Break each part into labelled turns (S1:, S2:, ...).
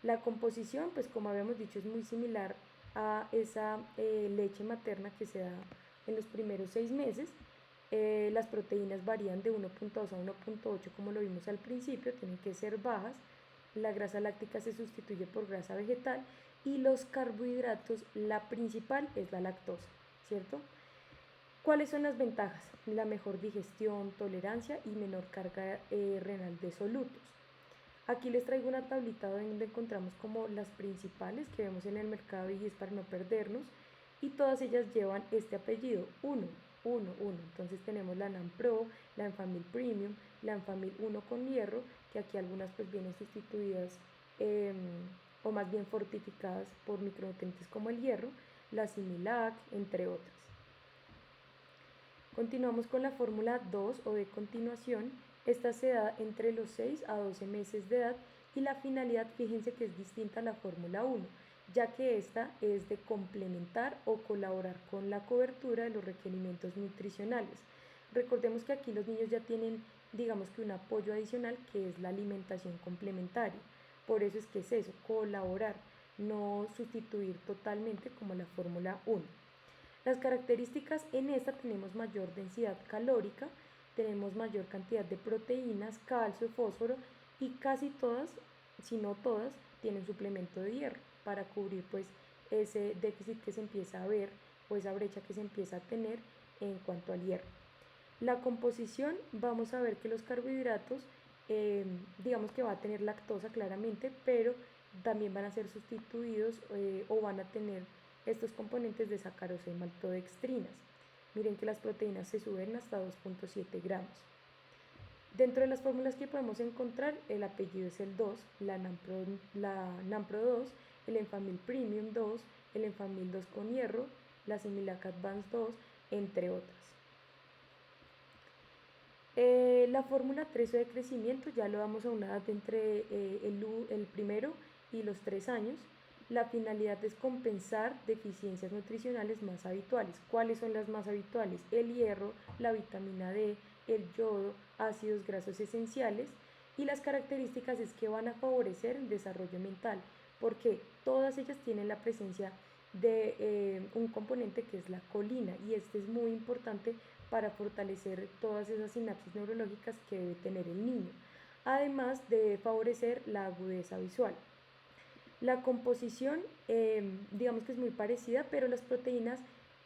S1: La composición, pues como habíamos dicho, es muy similar a esa leche materna que se da en los primeros 6 meses. Las proteínas varían de 1,2 a 1,8 como lo vimos al principio, tienen que ser bajas. La grasa láctica se sustituye por grasa vegetal y los carbohidratos, la principal es la lactosa, ¿cierto? ¿Cuáles son las ventajas? La mejor digestión, tolerancia y menor carga renal de solutos. Aquí les traigo una tablita donde encontramos como las principales que vemos en el mercado y es para no perdernos. Y todas ellas llevan este apellido, 1, 1, 1. Entonces tenemos la NAMPRO, la Enfamil Premium, la Enfamil 1 con hierro, que aquí algunas pues vienen sustituidas o más bien fortificadas por micronutrientes como el hierro, la Similac, entre otras. Continuamos con la fórmula 2 o de continuación. Esta se da entre los 6 a 12 meses de edad y la finalidad, fíjense que es distinta a la fórmula 1, ya que esta es de complementar o colaborar con la cobertura de los requerimientos nutricionales. Recordemos que aquí los niños ya tienen, digamos que un apoyo adicional que es la alimentación complementaria. Por eso es que es eso, colaborar, no sustituir totalmente como la fórmula 1. Las características: en esta tenemos mayor densidad calórica, tenemos mayor cantidad de proteínas, calcio, fósforo y casi todas, si no todas, tienen suplemento de hierro para cubrir pues ese déficit que se empieza a ver o esa brecha que se empieza a tener en cuanto al hierro. La composición, vamos a ver que los carbohidratos, digamos que va a tener lactosa claramente, pero también van a ser sustituidos o van a tener estos componentes de sacarosa y maltodextrinas. Miren que las proteínas se suben hasta 2,7 gramos. Dentro de las fórmulas que podemos encontrar, el apellido es el 2, la NAMPRO 2, el Enfamil Premium 2, el Enfamil 2 con hierro, la Similac Advance 2, entre otras. La fórmula 3 o de crecimiento ya lo damos a una edad entre el primero y los 3 años. La finalidad es compensar deficiencias nutricionales más habituales. ¿Cuáles son las más habituales? El hierro, la vitamina D, el yodo, ácidos grasos esenciales. Y las características es que van a favorecer el desarrollo mental, porque todas ellas tienen la presencia de un componente que es la colina, y este es muy importante para fortalecer todas esas sinapsis neurológicas que debe tener el niño, además de favorecer la agudeza visual. La composición, digamos que es muy parecida, pero las proteínas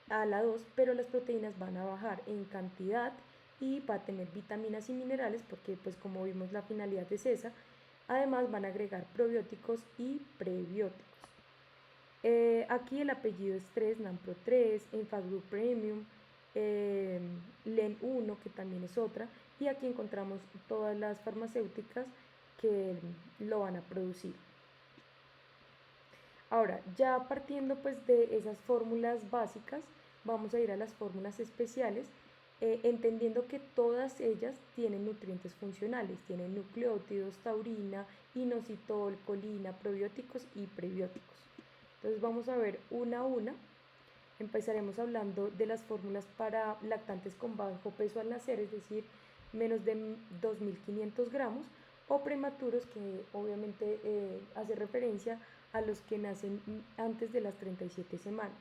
S1: a la 2, pero las proteínas van a bajar en cantidad y va a tener vitaminas y minerales, porque pues como vimos la finalidad es esa. Además van a agregar probióticos y prebióticos. Aquí el apellido es 3, NAMPRO 3, Enfagru Premium, LEN 1, que también es otra, y aquí encontramos todas las farmacéuticas que lo van a producir. Ahora, ya partiendo pues de esas fórmulas básicas, vamos a ir a las fórmulas especiales, entendiendo que todas ellas tienen nutrientes funcionales, tienen nucleótidos, taurina, inositol, colina, probióticos y prebióticos. Entonces vamos a ver una a una. Empezaremos hablando de las fórmulas para lactantes con bajo peso al nacer, es decir, menos de 2.500 gramos, o prematuros, que obviamente hace referencia a los que nacen antes de las 37 semanas.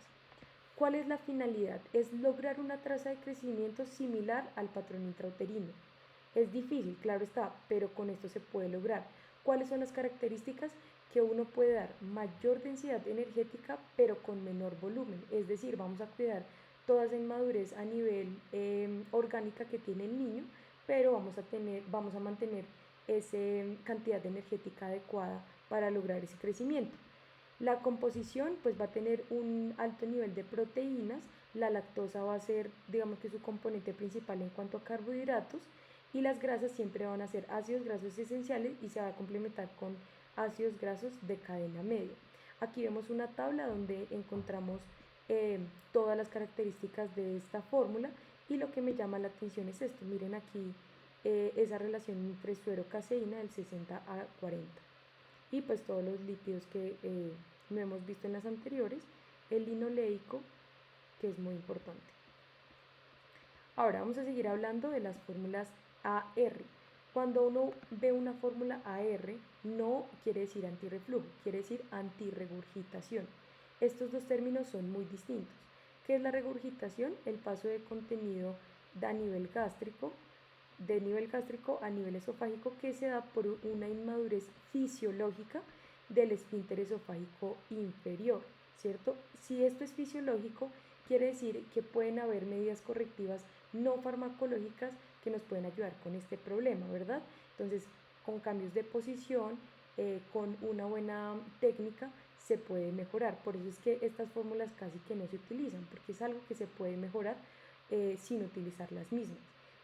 S1: ¿Cuál es la finalidad? Es lograr una tasa de crecimiento similar al patrón intrauterino. Es difícil, claro está, pero con esto se puede lograr. ¿Cuáles son las características? Que uno puede dar mayor densidad energética pero con menor volumen, es decir, vamos a cuidar toda esa inmadurez a nivel orgánica que tiene el niño, pero vamos a mantener esa cantidad energética adecuada para lograr ese crecimiento. La composición pues va a tener un alto nivel de proteínas, la lactosa va a ser, digamos que su componente principal en cuanto a carbohidratos, y las grasas siempre van a ser ácidos grasos esenciales y se va a complementar con ácidos grasos de cadena media. Aquí vemos una tabla donde encontramos todas las características de esta fórmula, y lo que me llama la atención es esto. Miren aquí esa relación entre suero-caseína del 60 a 40 y pues todos los lípidos que no hemos visto en las anteriores, el linoleico, que es muy importante. Ahora vamos a seguir hablando de las fórmulas AR. Cuando uno ve una fórmula AR, no quiere decir antirreflujo, quiere decir antirregurgitación. Estos dos términos son muy distintos. ¿Qué es la regurgitación? El paso de contenido de nivel gástrico a nivel esofágico, que se da por una inmadurez fisiológica del esfínter esofágico inferior, ¿cierto? Si esto es fisiológico, quiere decir que pueden haber medidas correctivas no farmacológicas que nos pueden ayudar con este problema, ¿verdad? Entonces, con cambios de posición, con una buena técnica, se puede mejorar. Por eso es que estas fórmulas casi que no se utilizan, porque es algo que se puede mejorar sin utilizar las mismas.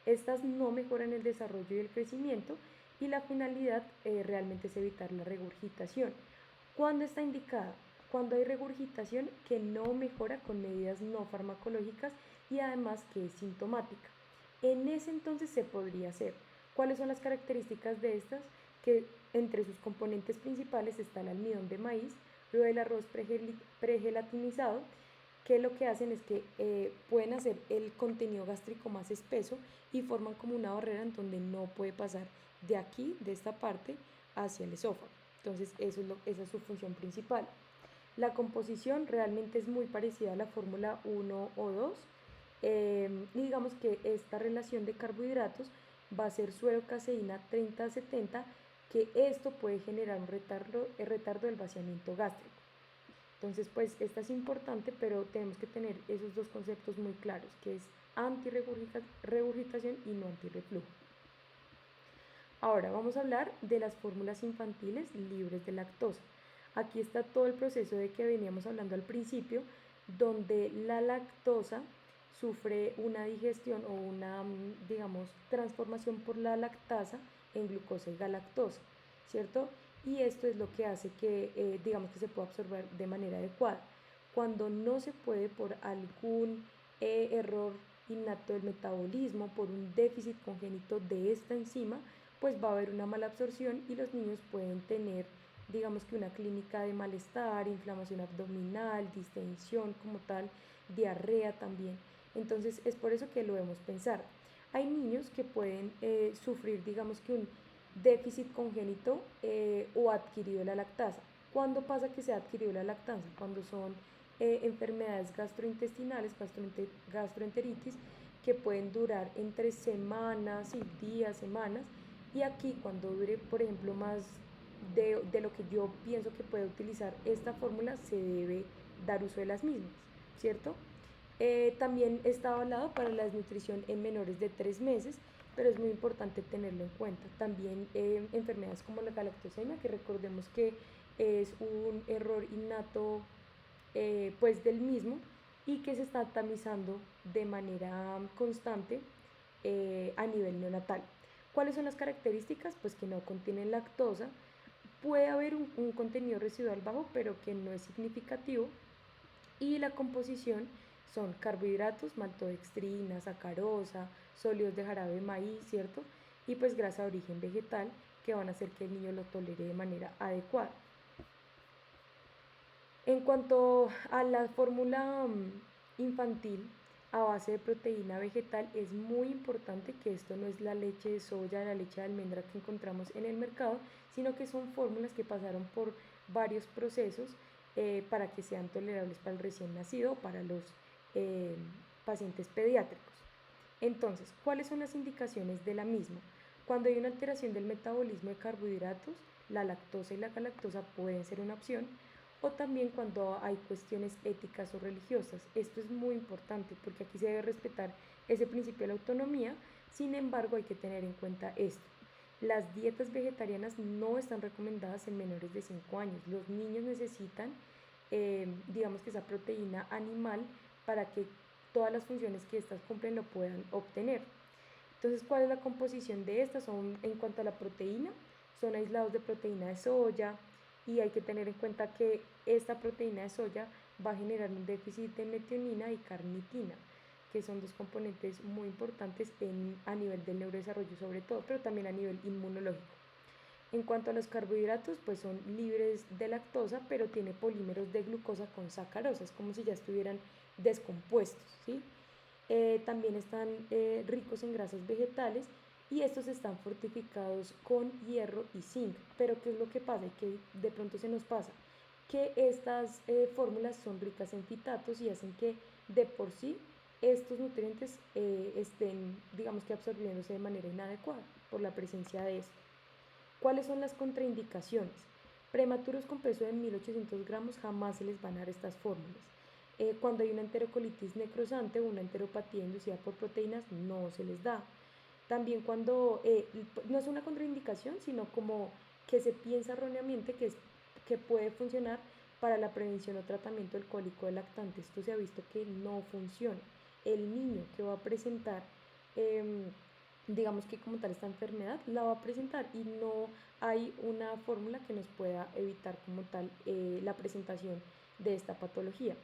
S1: Estas no mejoran el desarrollo y el crecimiento, y la finalidad realmente es evitar la regurgitación. ¿Cuándo está indicada? Cuando hay regurgitación que no mejora con medidas no farmacológicas y además que es sintomática. En ese entonces se podría hacer. ¿Cuáles son las características de estas? Que entre sus componentes principales está el almidón de maíz, luego el arroz pregelatinizado, que lo que hacen es que pueden hacer el contenido gástrico más espeso y forman como una barrera en donde no puede pasar de aquí, de esta parte, hacia el esófago. Entonces esa es su función principal. La composición realmente es muy parecida a la fórmula 1 o 2. Y digamos que esta relación de carbohidratos va a ser suero-caseína 30-70, que esto puede generar un retardo del vaciamiento gástrico. Entonces, pues esta es importante, pero tenemos que tener esos dos conceptos muy claros, que es antirregurgitación y no antirreflujo. Ahora vamos a hablar de las fórmulas infantiles libres de lactosa. Aquí está todo el proceso de que veníamos hablando al principio, donde la lactosa sufre una digestión o una, digamos, transformación por la lactasa en glucosa y galactosa, ¿cierto? Y esto es lo que hace que, digamos, que se pueda absorber de manera adecuada. Cuando no se puede por algún error innato del metabolismo, por un déficit congénito de esta enzima, pues va a haber una mala absorción y los niños pueden tener, digamos que una clínica de malestar, inflamación abdominal, distensión como tal, diarrea también. Entonces es por eso que lo debemos pensar. Hay niños que pueden sufrir, digamos que un déficit congénito o adquirido de la lactasa. ¿Cuándo pasa que se ha adquirido la lactasa? Cuando son enfermedades gastrointestinales, gastroenteritis, que pueden durar entre semanas y días, semanas, y aquí cuando dure, por ejemplo, más de lo que yo pienso que puede utilizar esta fórmula, se debe dar uso de las mismas, ¿cierto? También está avalado para la desnutrición en menores de 3 meses, pero es muy importante tenerlo en cuenta. También enfermedades como la galactosemia, que recordemos que es un error innato pues del mismo, y que se está tamizando de manera constante a nivel neonatal. ¿Cuáles son las características? Pues que no contienen lactosa, puede haber un contenido residual bajo, pero que no es significativo, y la composición son carbohidratos, maltodextrina, sacarosa, sólidos de jarabe de maíz, ¿cierto? Y pues grasa de origen vegetal, que van a hacer que el niño lo tolere de manera adecuada. En cuanto a la fórmula infantil a base de proteína vegetal, es muy importante que esto no es la leche de soya, la leche de almendra que encontramos en el mercado, sino que son fórmulas que pasaron por varios procesos para que sean tolerables para el recién nacido o para los eh, pacientes pediátricos. Entonces, ¿cuáles son las indicaciones de la misma? Cuando hay una alteración del metabolismo de carbohidratos, la lactosa y la galactosa pueden ser una opción, o también cuando hay cuestiones éticas o religiosas. Esto es muy importante porque aquí se debe respetar ese principio de la autonomía. Sin embargo, hay que tener en cuenta esto: las dietas vegetarianas no están recomendadas en menores de 5 años. Los niños necesitan, digamos que esa proteína animal para que todas las funciones que éstas cumplen lo puedan obtener. Entonces, ¿cuál es la composición de estas? Son, en cuanto a la proteína, son aislados de proteína de soya, y hay que tener en cuenta que esta proteína de soya va a generar un déficit de metionina y carnitina, que son dos componentes muy importantes a nivel del neurodesarrollo sobre todo, pero también a nivel inmunológico. En cuanto a los carbohidratos, pues son libres de lactosa, pero tiene polímeros de glucosa con sacarosa, es como si ya estuvieran descompuestos, ¿sí? También están ricos en grasas vegetales y estos están fortificados con hierro y zinc. Pero ¿qué es lo que pasa? Y que de pronto se nos pasa, que estas fórmulas son ricas en fitatos y hacen que de por sí estos nutrientes estén, digamos que absorbiéndose de manera inadecuada por la presencia de esto. ¿Cuáles son las contraindicaciones? Prematuros con peso de 1800 gramos jamás se les van a dar estas fórmulas. Cuando hay una enterocolitis necrosante o una enteropatía inducida por proteínas, no se les da. También cuando no es una contraindicación, sino como que se piensa erróneamente que puede funcionar para la prevención o tratamiento del cólico del lactante. Esto se ha visto que no funciona. El niño que va a presentar, digamos que como tal esta enfermedad, la va a presentar y no hay una fórmula que nos pueda evitar como tal la presentación de esta patología.